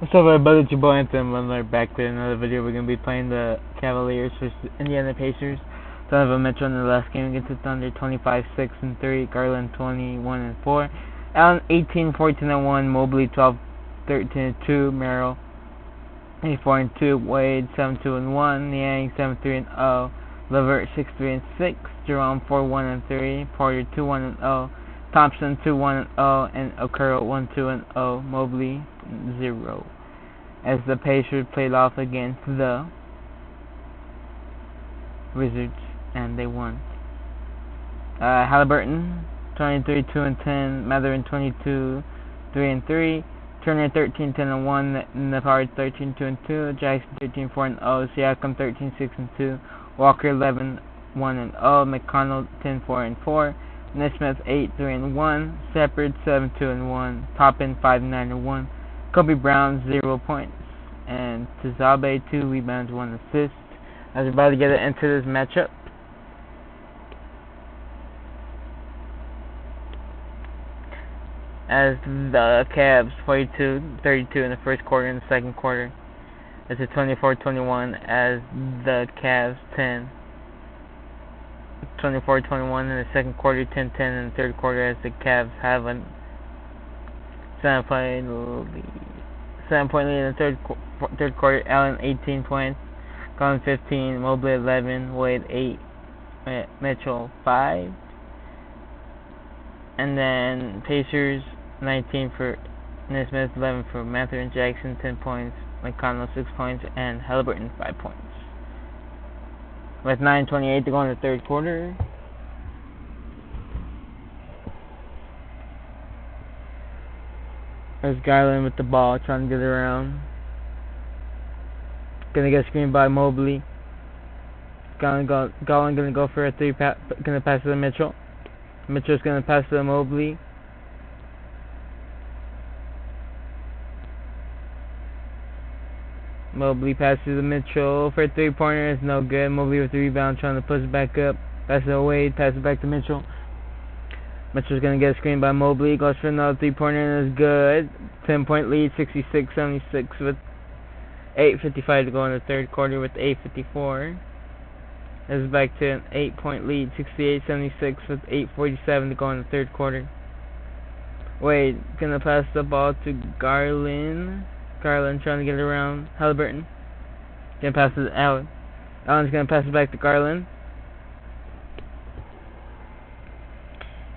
What's up, everybody? It's your boy Anthony Wendler back with another video. We're going to be playing the Cavaliers versus Indiana Pacers. Donovan Mitchell in the last game against the Thunder, 25-6-3. Garland 21-4. Allen 18-14-1. Mobley 12-13-2. Merrill 84-2. Wade 7-2-1. Niang 7-3-0. Levert 6-3-6. Jerome 4-1-3. Porter 2-1-0. Thompson 2-1-0. And Okoro 1-2-0. Mobley 0. As the Pacers played off against the Wizards, and they won. Halliburton 23-2-10, Mathurin 22-3-3, Turner 13-10-1, Navarre 13-2-2, Jackson 13-4-0, Siakam 13-6-2, Walker 11-1-0, McConnell 10-4-4, Nesmith 8-3-1, Shepard 7-2-1, Toppin 5-9-1. Kobe Brown 0 points, and Tizabe 2 rebounds, 1 assist. I was about to get into this matchup. As the Cavs 42-32 in the first quarter, in the second quarter it's a 24-21 as the Cavs 24-21 in the second quarter, 10-10 in the third quarter as the Cavs have a 7-point lead in the third quarter. Allen 18 points, Garland 15, Mobley 11, Wade 8, Mitchell 5, and then Pacers 19 for Nesmith, 11 for Mathurin, Jackson 10 points, McConnell 6 points, and Halliburton 5 points. With 9:28 to go in the third quarter. There's Garland with the ball, trying to get it around. Gonna get screened by Mobley. Garland gonna go for a three. Gonna pass it to Mitchell. Mitchell's gonna pass it to Mobley. Mobley passes to Mitchell for a three-pointer. It's no good. Mobley with the rebound, trying to push it back up. Pass it to Wade. Pass it back to Mitchell. Mitchell's going to get screened by Mobley. Goes for another three-pointer and is good. 10-point lead, 66-76 with 8:55 to go in the third quarter with 8:54. This is back to an 8-point lead, 68-76 with 8:47 to go in the third quarter. Wade going to pass the ball to Garland. Garland trying to get it around Halliburton. Going to pass it to Allen. Allen's going to pass it back to Garland.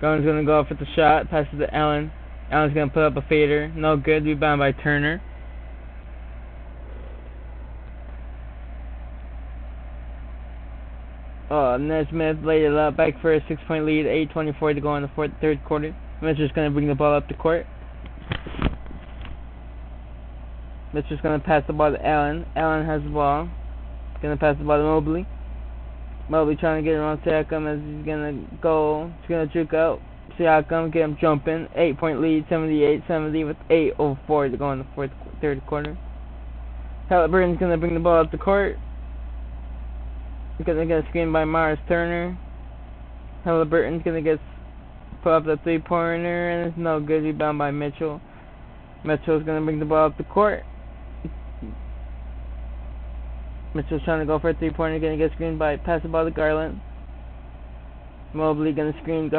Garland's going to go up with the shot, pass it to Allen. Allen's going to put up a fader. No good. Rebound by Turner. Nesmith laid it up. Back for a 6-point lead. 8:24 to go in the third quarter. Mitchell's going to bring the ball up the court. Mitchell's going to pass the ball to Allen. Allen has the ball. Going to pass the ball to Mobley. Mobley trying to get around Siakam as he's going to go. He's going to juke out Siakam, get him jumping. 8-point lead, 78-70 with 8:04 to go in the third quarter. Halliburton's going to bring the ball up the court. He's going to get screened by Myers Turner. Halliburton's going to get put up the three-pointer, and it's no good. Rebound by Mitchell. Mitchell's going to bring the ball up the court. Mitchell's trying to go for a three-pointer, going to get screened by, pass the ball to Garland. Mobley going to screen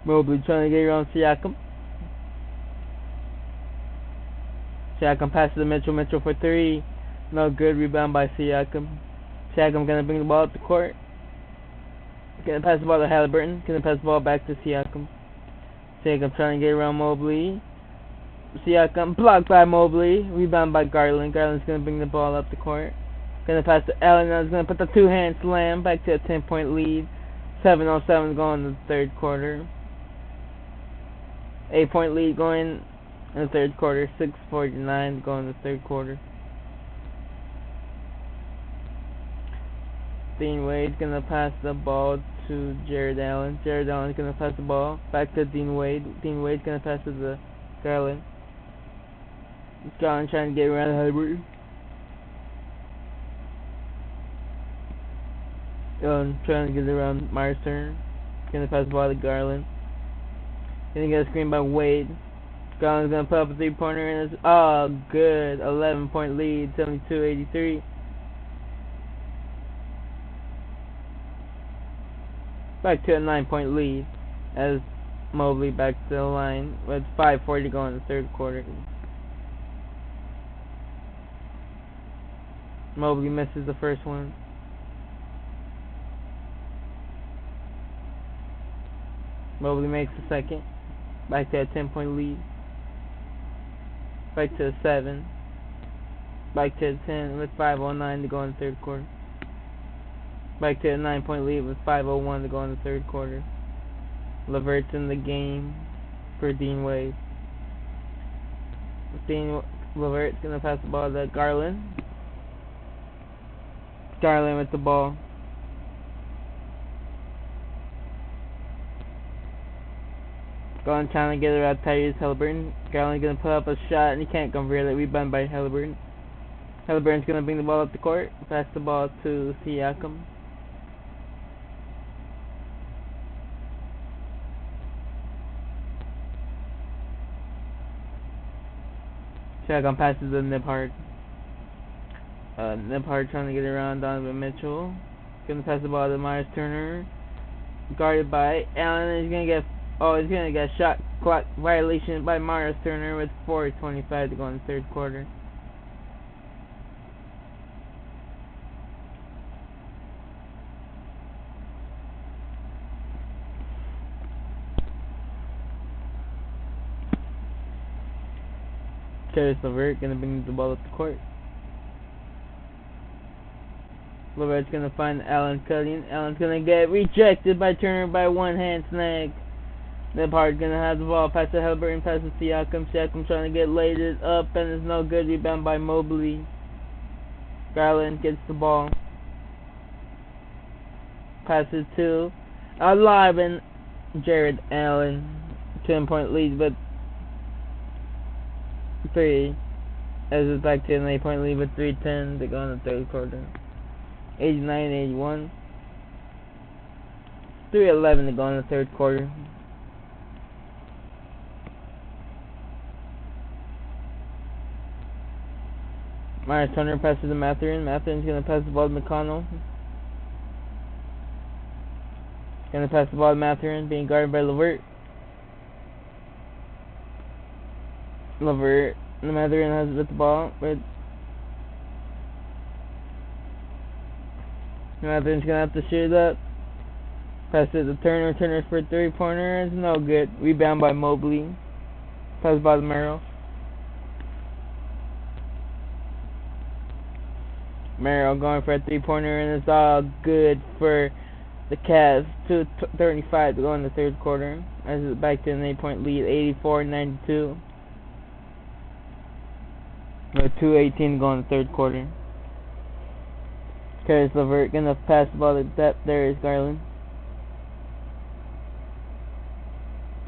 Mobley trying to get around Siakam. Siakam passes to Mitchell. Mitchell for three. No good. Rebound by Siakam. Siakam going to bring the ball up the court. Going to pass the ball to Halliburton. Going to pass the ball back to Siakam. Siakam trying to get around Mobley. Siakam blocked by Mobley. Rebound by Garland. Garland's going to bring the ball up the court. Going to pass to Allen. Now he's going to put the two-hand slam back to a 10-point lead. 7:07 going in the third quarter. 8-point lead going in the third quarter. 6:49 going in the third quarter. Dean Wade's going to pass the ball to Jared Allen. Jared Allen's going to pass the ball back to Dean Wade. Dean Wade's going to pass it to Garland. Garland trying to get around Halliburton. Trying to get around Myers Turner. Gonna pass the ball to Garland. Gonna get a screen by Wade. Garland's gonna put up a 3-pointer and it's good. 11-point lead, 72-83. Back to a 9-point lead as Mobley back to the line with 5:40 to go in the third quarter. Mobley misses the first one. Mobley makes the second. Back to a 10-point lead. Back to a 7. Back to a 10 with 5:09 to go in the third quarter. Back to a 9-point lead with 5:01 to go in the third quarter. LeVert's in the game for Dean Wade. LeVert's gonna pass the ball to Garland. Garland with the ball. Garland trying to get it out Tyrese Halliburton. Garland gonna put up a shot and he can't convert it. Rebound by Halliburton. Halliburton's gonna bring the ball up the court. Pass the ball to Siakam. Siakam passes to Nembhard. Nembhard trying to get around Donovan Mitchell. Gonna pass the ball to Myers Turner. Guarded by Allen. He's gonna get shot clock violation by Myers Turner with 4:25 to go in the third quarter. Tyrese LeVert gonna bring the ball up the court. LeVert's gonna find Allen cutting. Allen's gonna get rejected by Turner by one hand snag. Nembhard's gonna have the ball. Pass to Halliburton. Pass to Siakam. Siakam trying to get laid up and it's no good. Rebound by Mobley. Garland gets the ball. Passes to alive and Jared Allen. 10-point lead with 3. As it's back to an 8-point lead with 3:10 to go in the third quarter. 89-81. 3:11 to go in the third quarter. Myers Turner passes to Mathurin. Mathurin's gonna pass the ball to McConnell. Gonna pass the ball to Mathurin, being guarded by LeVert. Mathurin has it with the ball. Mathurin's gonna have to shoot up. Pass it to Turner. Turner's for 3-pointer. It's no good. Rebound by Mobley. Pass by the Merrill. Merrill going for a 3-pointer and it's all good for the Cavs. 2:35 to go in the third quarter. As it's back to an 8-point lead. 84-92. With 2:18 to go in the third quarter. Tyrese LeVert gonna pass the ball to Darius Garland.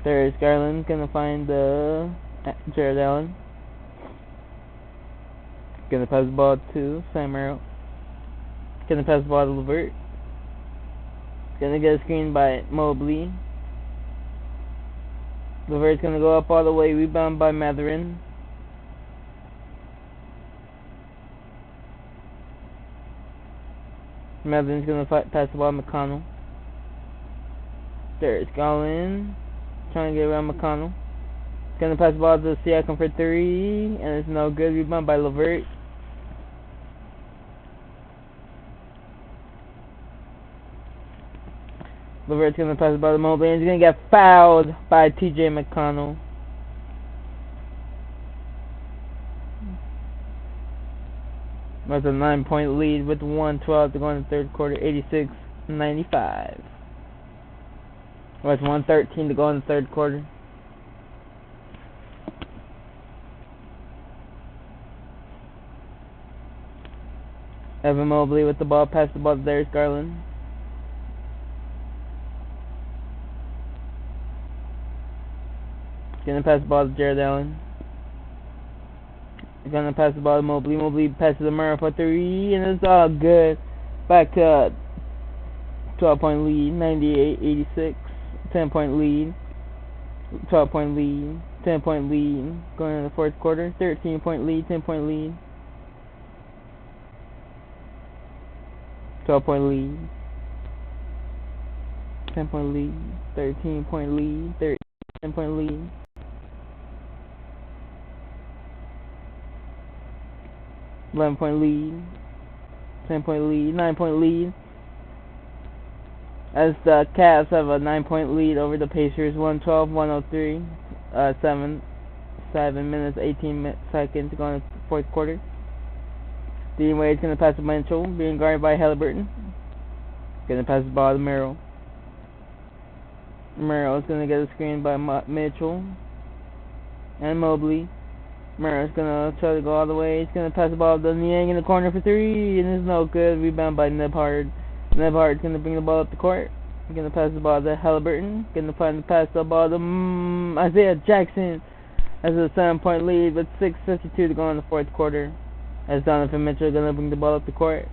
Darius Garland gonna find Jared Allen. Gonna pass the ball to Sam Merrill. Gonna pass the ball to LeVert. Gonna get a screen by Mobley. LeVert's gonna go up all the way. Rebound by Mathurin. Mathurin's gonna pass the ball to McConnell. There's Garland trying to get around McConnell. Gonna pass the ball to Siakam for 3, and it's no good. Rebound by LeVert. LeVert's gonna pass the ball to Mobley, and he's gonna get fouled by TJ McConnell. That's a 9-point lead with 1:12 to go in the third quarter. 86-95. That's 1:13 to go in the third quarter. Evan Mobley with the ball. Pass the ball to Darius Garland. Gonna pass the ball to Jared Allen. Gonna pass the ball to Mobley. Mobley passes to Murray for 3, and it's all good. Back to a 12-point lead, 98-86. 10-point lead. 12-point lead, 10-point lead, going into the fourth quarter, 13-point lead, 10-point lead, 12-point lead, 10-point lead, 13-point lead, 10-point lead, 11-point lead, 10-point lead, 9-point lead, as the Cavs have a 9-point lead over the Pacers, 112-103, 7 minutes, 18 seconds going into the fourth quarter. Dean Wade's going to pass to Mitchell, being guarded by Halliburton. Going to pass the ball to Merrill. Merrill's going to get a screen by Mitchell and Mobley. Merrill's going to try to go all the way. He's going to pass the ball to Niang in the corner for 3, and it's no good. Rebound by Nebhard. Nebhard's going to bring the ball up the court. He's going to pass the ball to Halliburton. Going to pass the ball to Isaiah Jackson. As a 7-point lead with 6:52 to go in the fourth quarter. As Donovan Mitchell going to bring the ball up the court.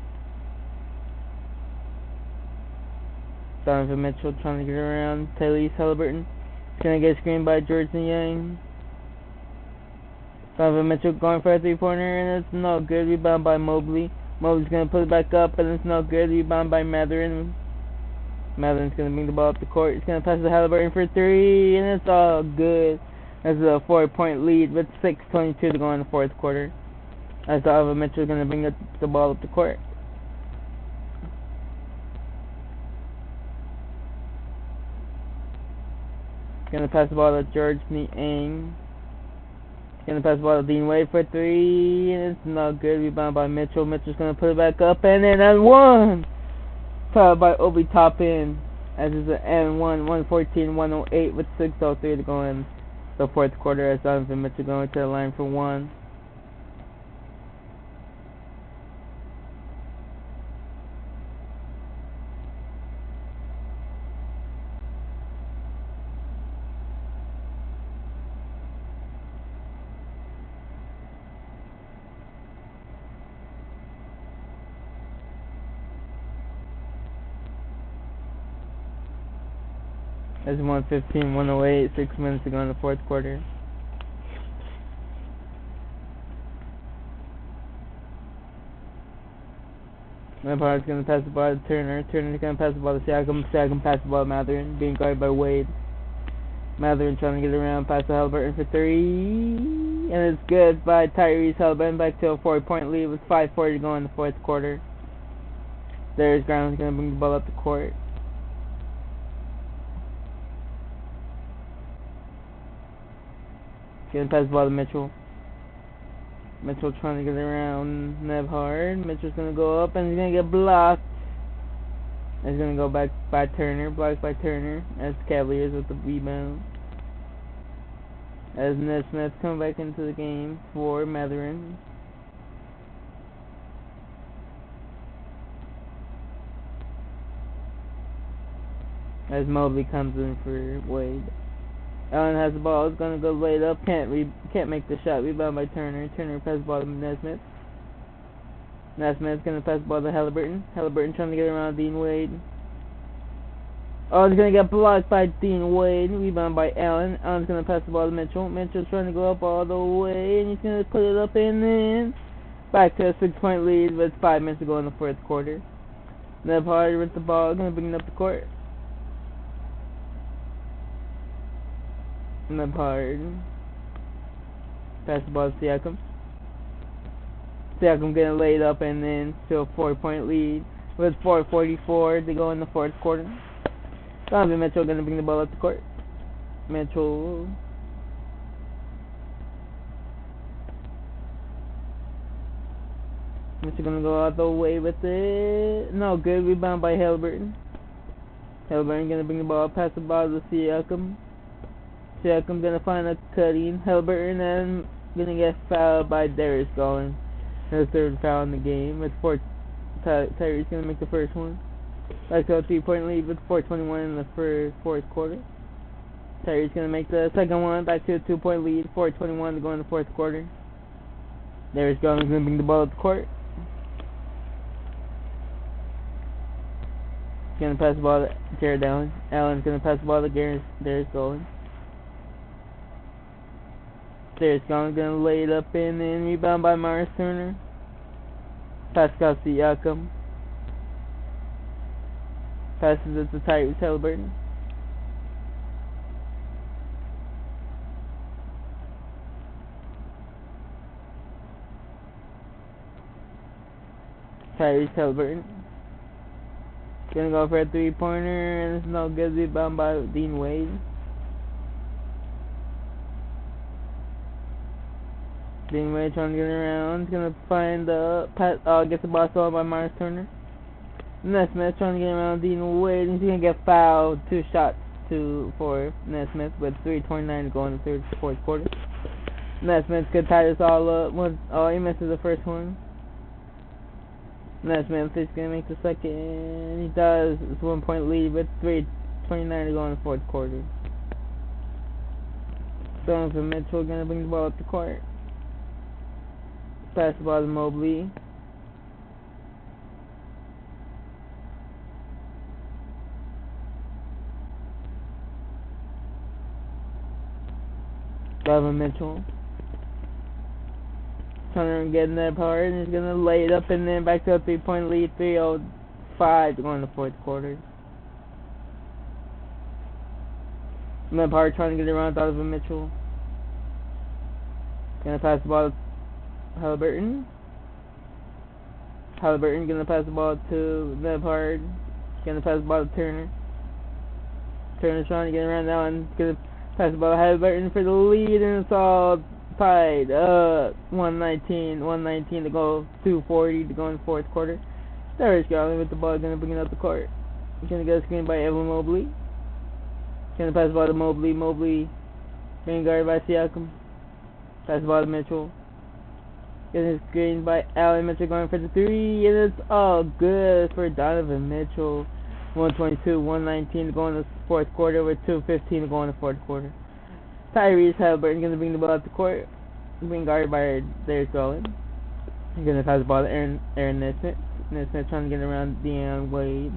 Donovan Mitchell trying to get around Tyrese Halliburton. He's going to get screened by George Niang. Donovan Mitchell going for a 3-pointer, and it's no good. Rebound by Mobley. Mobley's going to put it back up, and it's no good. Rebound by Mathurin. Mathurin's going to bring the ball up the court. He's going to pass to Halliburton for 3, and it's all good. That's a 4-point lead with 6:22 to go in the fourth quarter. As Donovan Mitchell is going to bring the ball up the court. Going to pass the ball to George Niang. Going to pass the ball to Dean Wade for 3, and it's no good. Rebound by Mitchell. Mitchell's going to put it back up, and then and 1. Followed by Obi Toppin. As it's an N1, 114-108 with 6:03 to go in the fourth quarter. As Donovan Mitchell going to the line for 1. It's 115-108, 6 minutes to go in the fourth quarter. Lampard's going to pass the ball to Turner. Turner's going to pass the ball to Siakam. Siakam passes the ball to Mathurin, being guarded by Wade. Mathurin trying to get around, pass to Halliburton for 3. And it's good by Tyrese Halliburton, back to a 4-point lead with 5:40 to go in the fourth quarter. Darius Garland's going to bring the ball up the court. Going to pass the ball to Mitchell. Mitchell trying to get around Nebhard. Mitchell's going to go up and he's going to get blocked. He's going to go back by Turner. Blocked by Turner. As Cavaliers with the rebound. As Nesmith come back into the game for Mathurin. As Mobley comes in for Wade. Allen has the ball. He's gonna go laid up. Can't make the shot. Rebound by Turner. Turner passes the ball to Nesmith. Nesmith's gonna pass the ball to Halliburton. Halliburton trying to get around Dean Wade. Oh, he's gonna get blocked by Dean Wade. Rebound by Allen. Allen's gonna pass the ball to Mitchell. Mitchell's trying to go up all the way, and he's gonna put it up and in. Back to a 6-point lead with 5 minutes to go in the fourth quarter. Nebhard with the ball. Gonna bring it up the court. Nebhard. Pass the ball to Siakam. Siakam getting laid up and then to a 4-point lead with 4:44 to go in the fourth quarter. Donovan Mitchell gonna bring the ball up the court. Mitchell. Mitchell gonna go all the way with it. No good. Rebound by Halliburton. Halliburton gonna bring the ball. Pass the ball to Siakam. Siakam gonna find a cutting. Halliburton and gonna get fouled by Darius Garland. His third foul in the game. With Tyrese gonna make the first one. Back to a 3-point lead with 4:21 in the fourth quarter. Tyrese gonna make the second one. Back to a 2-point lead. 4:21 to go in the fourth quarter. Darius Garland's gonna bring the ball up the court. He's gonna pass the ball to Jared Allen. Allen's gonna pass the ball to Darius Garland. There's gonna lay it up in and rebound by Myles Turner. Pascal Siakam. Passes it to Tyrese Halliburton. Tyrese Halliburton. Gonna go for a 3-pointer, and it's no good. Rebound by Dean Wade. Dean Wade trying to get around. He's gonna find the gets the ball stolen by Myles Turner. Nesmith trying to get around Dean Wade, and he's gonna get fouled. 2 shots for Nesmith with 3:29 to go in the fourth quarter. Nesmith could tie this all up. He misses the first one. Nesmith is gonna make the second. He does. It's 1-point lead with 3:29 to go in the fourth quarter. Donovan Mitchell gonna bring the ball up the court. Pass the ball to Mobley. Donovan Mitchell. Trying to get in that part, and he's gonna lay it up and then back to a 3-point lead. 3:05 to go in the fourth quarter. Part trying to get around Donovan Mitchell. Gonna pass the ball to Halliburton. Halliburton gonna pass the ball to Nebhard. Gonna pass the ball to Turner. Turner's trying to get around that one. Gonna pass the ball to Halliburton for the lead, and it's all tied. 119 to go. 2:40 to go in the fourth quarter. Darius Garland with the ball, gonna bring it up the court. Gonna get a screen by Evan Mobley. Gonna pass the ball to Mobley. Mobley being guarded by Siakam. Pass the ball to Mitchell. Getting a screen by Allen. Mitchell going for the 3, and it's all good for Donovan Mitchell. 122, 119 to go in the fourth quarter with 2:15 to go in the fourth quarter. Tyrese Halliburton gonna bring the ball up the court. Being guarded by Darius Garland. He's gonna pass the ball to Aaron Nesmith. Nesmith trying to get around Dean Wade.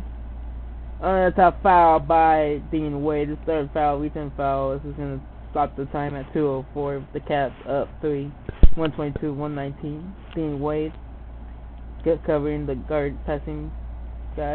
That's a foul by Dean Wade. His third foul, recent foul. This is gonna stop the time at 2:04. The Cavs up 3. 122, 119. Dean Wade covering the guard passing guy.